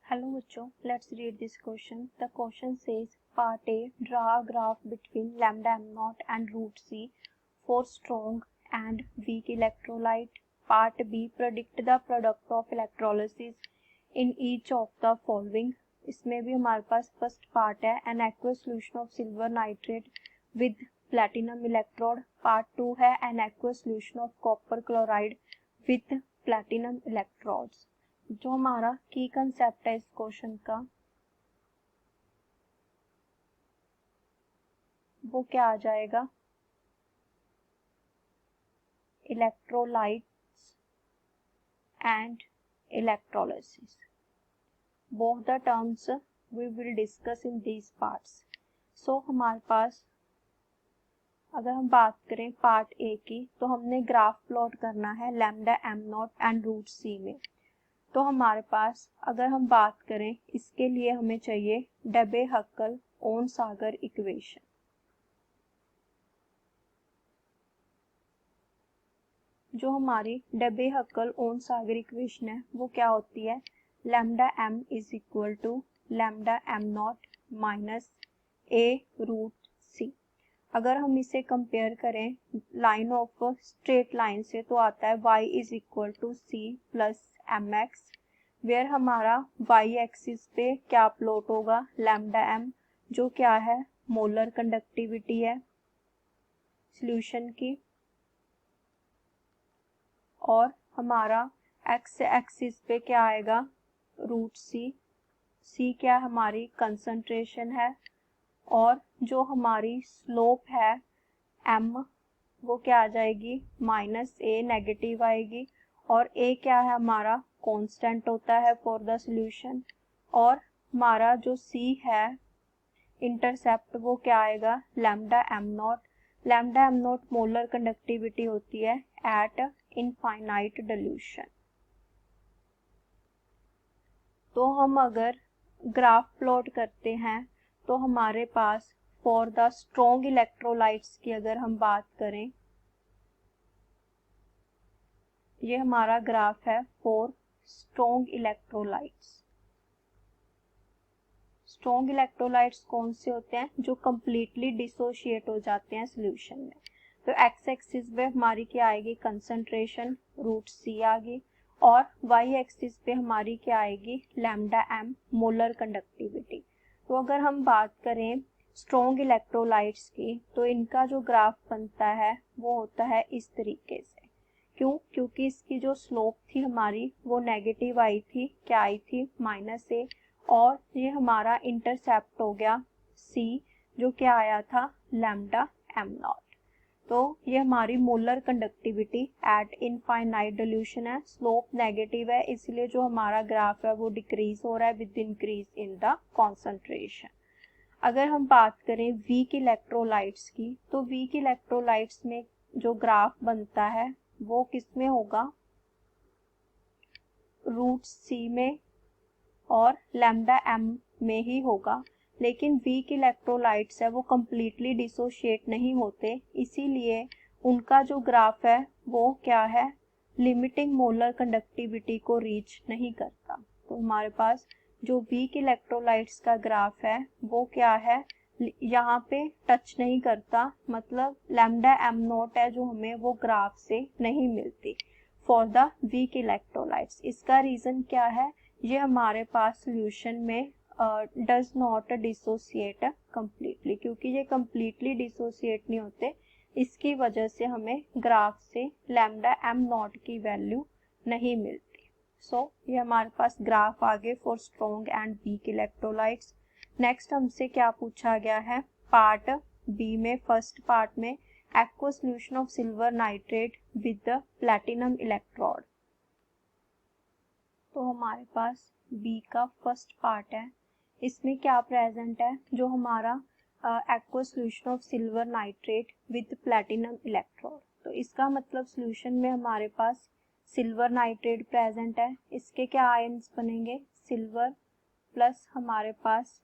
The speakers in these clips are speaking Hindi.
Hello बच्चों, let's read this question. The question says part A, draw a graph between lambda m naught and root c for strong and weak electrolyte. Part B, predict the product of electrolysis in each of the following. इसमें भी हमारे पास फर्स्ट पार्ट है an aqueous solution of silver nitrate with platinum electrode. Part 2 है an aqueous solution of copper chloride with platinum electrodes. जो हमारा की कंसेप्ट है इस क्वेश्चन का वो क्या आ जाएगा, electrolytes and electrolysis. Both the terms we will discuss in these parts. So हमारे पास अगर हम बात करें पार्ट ए की, तो हमने ग्राफ प्लॉट करना है lambda m naught and root c में. तो हमारे पास अगर हम बात करें इसके लिए हमें चाहिए डेबे-हक्कल ओन-सागर इक्वेशन. जो हमारी डेबे-हक्कल ओन-सागर इक्वेशन है वो क्या होती है, lambda m is equal to lambda m naught minus a root c. अगर हम इसे कंपेयर करें लाइन ऑफ स्ट्रेट लाइन से तो आता है y is equal to c plus m x, where हमारा y एक्सिस पे क्या प्लॉट होगा, लैम्डा एम जो क्या है मोलर कंडक्टिविटी है सॉल्यूशन की, और हमारा x एक्सिस पे क्या आएगा रूट सी. सी क्या हमारी कंसंट्रेशन है, और जो हमारी स्लोप है m वो क्या आ जाएगी माइनस ए, नेगेटिव आएगी, और a क्या है हमारा कांस्टेंट होता है फॉर द सॉल्यूशन, और हमारा जो c है इंटरसेप्ट वो क्या आएगा lambda m not. Lambda m not molar conductivity होती है एट इनफाइनाइट डिल्यूशन. तो हम अगर ग्राफ प्लॉट करते हैं तो हमारे पास फॉर द स्ट्रॉन्ग इलेक्ट्रोलाइट्स की अगर हम बात करें, ये हमारा ग्राफ है for strong electrolytes. Strong electrolytes कौन से होते हैं, जो कंप्लीटली डिसोशिएट हो जाते हैं सॉल्यूशन में. तो एक्स एक्सिस पे हमारी क्या आएगी कंसंट्रेशन रूट सी आ गई, और वाई एक्सिस पे हमारी क्या आएगी लैम्डा एम मोलर कंडक्टिविटी. तो अगर हम बात करें स्ट्रॉन्ग इलेक्ट्रोलाइट्स की तो इनका जो ग्राफ बनता है वो होता है इस तरीके से. क्यों, क्योंकि इसकी जो स्लोप थी हमारी वो नेगेटिव आई थी, क्या आई थी माइनस ए, और ये हमारा इंटरसेप्ट हो गया सी जो क्या आया था लैम्डा एम नॉट. तो ये हमारी molar conductivity at infinite dilution है, स्लोप नेगेटिव है, इसलिए जो हमारा ग्राफ है वो डिक्रीज हो रहा है with increase in the concentration. अगर हम बात करें वीक इलेक्ट्रोलाइट्स की, तो वीक इलेक्ट्रोलाइट्स में जो ग्राफ बनता है वो किस में होगा रूट सी में और लैम्डा एम में ही होगा. लेकिन वीक इलेक्ट्रोलाइट्स है वो कंप्लीटली डिसोशिएट नहीं होते, इसीलिए उनका जो ग्राफ है वो क्या है लिमिटिंग मोलर कंडक्टिविटी को रीच नहीं करता. तो हमारे पास जो वीक इलेक्ट्रोलाइट्स का ग्राफ है वो क्या है यहाँ पे टच नहीं करता, मतलब लैम्डा एम नॉट है जो हमें वो ग्राफ से नहीं मिलती फॉर द वीक इलेक्ट्रोलाइट्स. इसका रीजन क्या है, ये हमारे पास सॉल्यूशन में डज नॉट डिसोशिएट कंप्लीटली, क्योंकि ये कंप्लीटली डिसोशिएट नहीं होते, इसकी वजह से हमें ग्राफ से लैम्डा एम नॉट की वैल्यू नहीं मिलती. सो ये हमारे पास ग्राफ आगे for strong and weak electrolytes. Next हमसे क्या पूछा गया है पार्ट बी में, फर्स्ट पार्ट में aqua solution of silver nitrate with the platinum electrode. तो हमारे पास बी का फर्स्ट पार्ट है, इसमें क्या प्रेजेंट है, जो हमारा aqua solution of silver nitrate with platinum electrode. तो इसका मतलब सॉल्यूशन में हमारे पास सिल्वर नाइट्रेट प्रेजेंट है, इसके क्या आयंस बनेंगे सिल्वर प्लस हमारे पास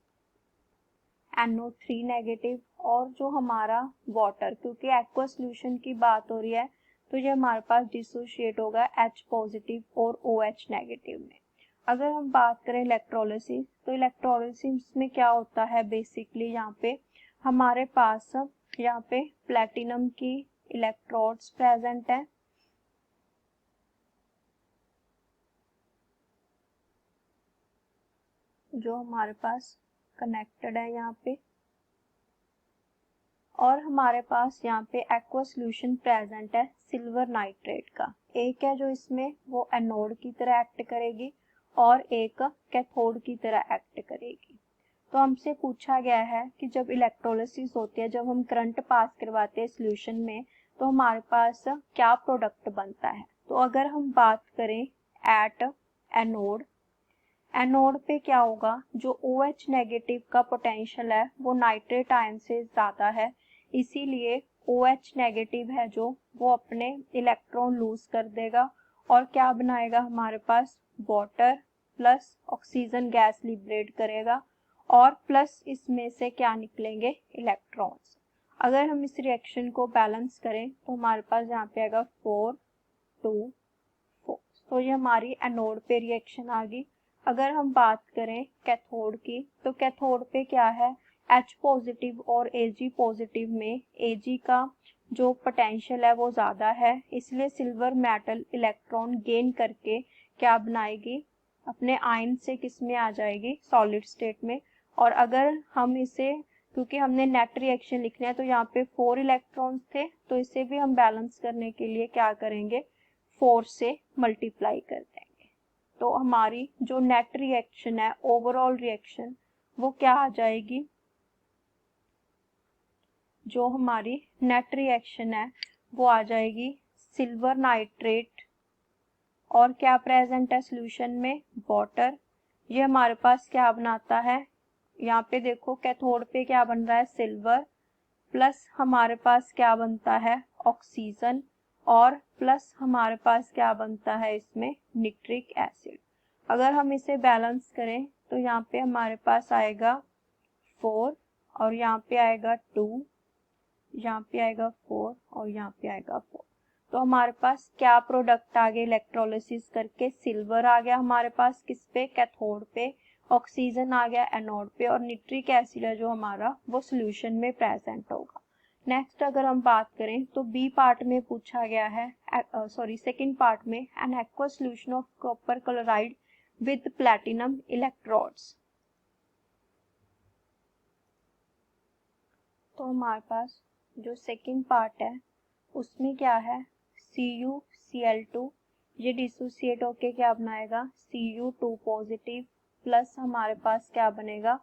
NO3 नेगेटिव, और जो हमारा वाटर, क्योंकि एक्वा सॉल्यूशन की बात हो रही है तो ये हमारे पास डिसोशिएट होगा H पॉजिटिव और OH नेगेटिव में. अगर हम बात करें इलेक्ट्रोलिसिस, तो इलेक्ट्रोलिसिस में क्या होता है बेसिकली, यहाँ पे हमारे पास यहाँ पे प्लेटिनम की इलेक्ट्रोड्स प्रेजेंट है, जो हमारे पास कनेक्टेड है यहाँ पे, और हमारे पास यहाँ पे एक्वा सॉल्यूशन प्रेजेंट है सिल्वर नाइट्रेट का। एक है जो इसमें वो एनोड की तरह एक्ट करेगी और एक कैथोड की तरह एक्ट करेगी। तो हमसे पूछा गया है कि जब इलेक्ट्रोलिसिस होती है, जब हम करंट पास करवाते हैं सॉल्यूशन में, तो हमारे पास क्या प्रोडक्ट बनता है। तो अगर हम बात करें एट एनोड, एनोड पे क्या होगा, जो OH नेगेटिव का पोटेंशियल है वो नाइट्रेट आयन से ज़्यादा है, इसीलिए OH नेगेटिव है जो वो अपने इलेक्ट्रॉन लूज कर देगा और क्या बनाएगा, हमारे पास water plus oxygen gas liberate करेगा और प्लस इसमें से क्या निकलेंगे, इलेक्ट्रॉन्स। अगर हम इस रिएक्शन को बैलेंस करें तो हमारे पास यहाँ पे आएगा 4 2 4। तो ये हमारी एनोड पे रिएक्शन आ गई। अगर हम बात करें कैथोड की, तो कैथोड पे क्या है, H पॉजिटिव और Ag पॉजिटिव में Ag का जो पोटेंशियल है वो ज़्यादा है, इसलिए सिल्वर मेटल इलेक्ट्रॉन गेन करके क्या बनाएगी, अपने आयन से किस में आ जाएगी, सॉलिड स्टेट में। और अगर हम इसे, क्योंकि हमने नेट रिएक्शन लिखना है, तो यहाँ पे 4 इलेक्ट्रॉन्स थे, तो इसे भी हम बैलेंस करने के लिए क्या करेंगे, 4 से मल्टीप्लाई कर देंगे। तो हमारी जो नेट रिएक्शन है, ओवरऑल रिएक्शन, वो क्या आ जाएगी, जो हमारी नेट रिएक्शन है वो आ जाएगी सिल्वर नाइट्रेट और क्या प्रेजेंट है सॉल्यूशन में, वाटर। ये हमारे पास क्या बनाता है, यहाँ पे देखो कैथोड पे क्या बन रहा है, सिल्वर, प्लस हमारे पास क्या बनता है, ऑक्सीजन, और प्लस हमारे पास क्या बनता है इसमें, निट्रिक एसिड। अगर हम इसे बैलेंस करें तो यहाँ पे हमारे पास आएगा 4 और यहाँ पे आएगा 2, यहाँ पे आएगा 4 और यहाँ पे आएगा 4। तो हमारे पास क्या प्रोडक्ट आ गए इलेक्ट्रोलिसिस करके, सिल्वर आ गया हमारे पास किस पे, कैथोड पे, ऑक्सीजन आ गया एनोड पे, और निट्रिक एसिड है जो हमारा वो सॉल्यूशन में प्रेजेंट होगा। नेक्स्ट अगर हम बात करें तो बी पार्ट में पूछा गया है, सेकंड पार्ट में, N aqua solution of copper chloride with platinum electrodes. तो हमारे पास जो सेकंड पार्ट है उसमें क्या है, CuCl2, ये डिसोसिएट होके क्या बनाएगा, Cu2 पॉजिटिव, प्लस हमारे पास क्या बनेगा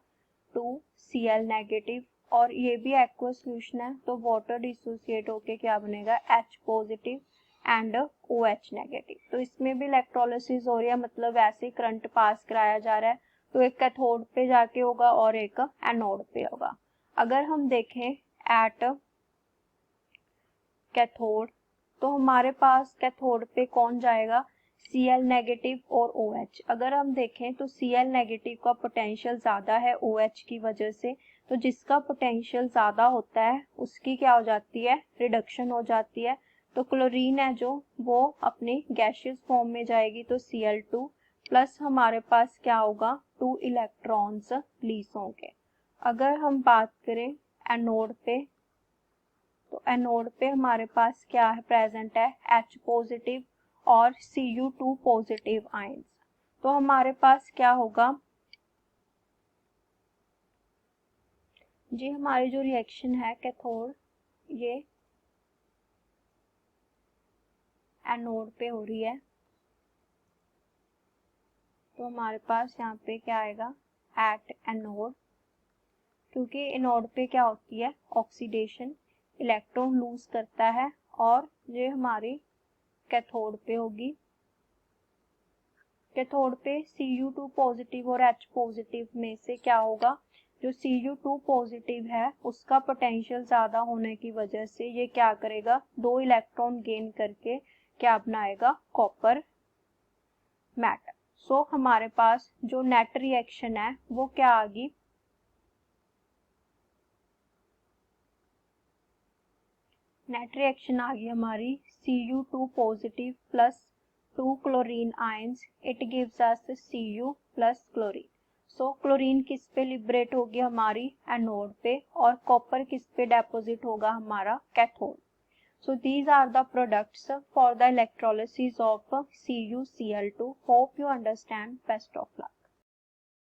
2Cl नेगेटिव, और ये भी एक्वा सॉल्यूशन है, तो वाटर डिसोसिएट होके क्या बनेगा, H positive and OH negative. तो इसमें भी इलेक्ट्रोलिसिस हो रही है, मतलब ऐसे करंट पास कराया जा रहा है, तो एक कैथोड पे जाके होगा और एक एनोड पे होगा। अगर हम देखें एट कैथोड, तो हमारे पास कैथोड पे कौन जाएगा, Cl नेगेटिव और OH। अगर हम देखें तो Cl नेगेटिव का पोटेंशियल ज़्यादा है OH की वजह से, तो जिसका पोटेंशियल ज़्यादा होता है उसकी क्या हो जाती है, रिडक्शन हो जाती है। तो क्लोरीन है जो वो अपनी गैसियस फॉर्म में जाएगी, तो Cl2 प्लस हमारे पास क्या होगा, 2 इलेक्ट्रॉन्स रिलीज होंगे। अगर हम बात करें एनोड पे, तो एनोड पे हमारे पास क्या है प्रेजेंट है, H पॉजिटिव और Cu2 पॉजिटिव आयंस। तो हमारे पास क्या होगा जी, हमारी जो रिएक्शन है कैथोड, ये एनोड पे हो रही है, तो हमारे पास यहाँ पे क्या आएगा, एट एनोड, क्योंकि एनोड पे क्या होती है, ऑक्सीडेशन, इलेक्ट्रॉन लूज करता है, और ये हमारी कैथोड पे होगी। कैथोड पे Cu2 पॉजिटिव और H पॉजिटिव में से क्या होगा, जो Cu2 पॉजिटिव है उसका पोटेंशियल ज़्यादा होने की वजह से ये क्या करेगा, 2 इलेक्ट्रॉन गेन करके क्या बनाएगा, कॉपर मेटल। सो हमारे पास जो नेट रिएक्शन है वो क्या आ गई, नेट रिएक्शन आ गई हमारी Cu2 positive plus 2 chlorine ions, it gives us Cu plus chlorine. So chlorine किस पे लिबरेट होगी हमारी एनोड पे और कॉपर किस पे डेपोजिट होगा हमारा cathode. So these are the products for the electrolysis of CuCl2. Hope you understand. Best of luck.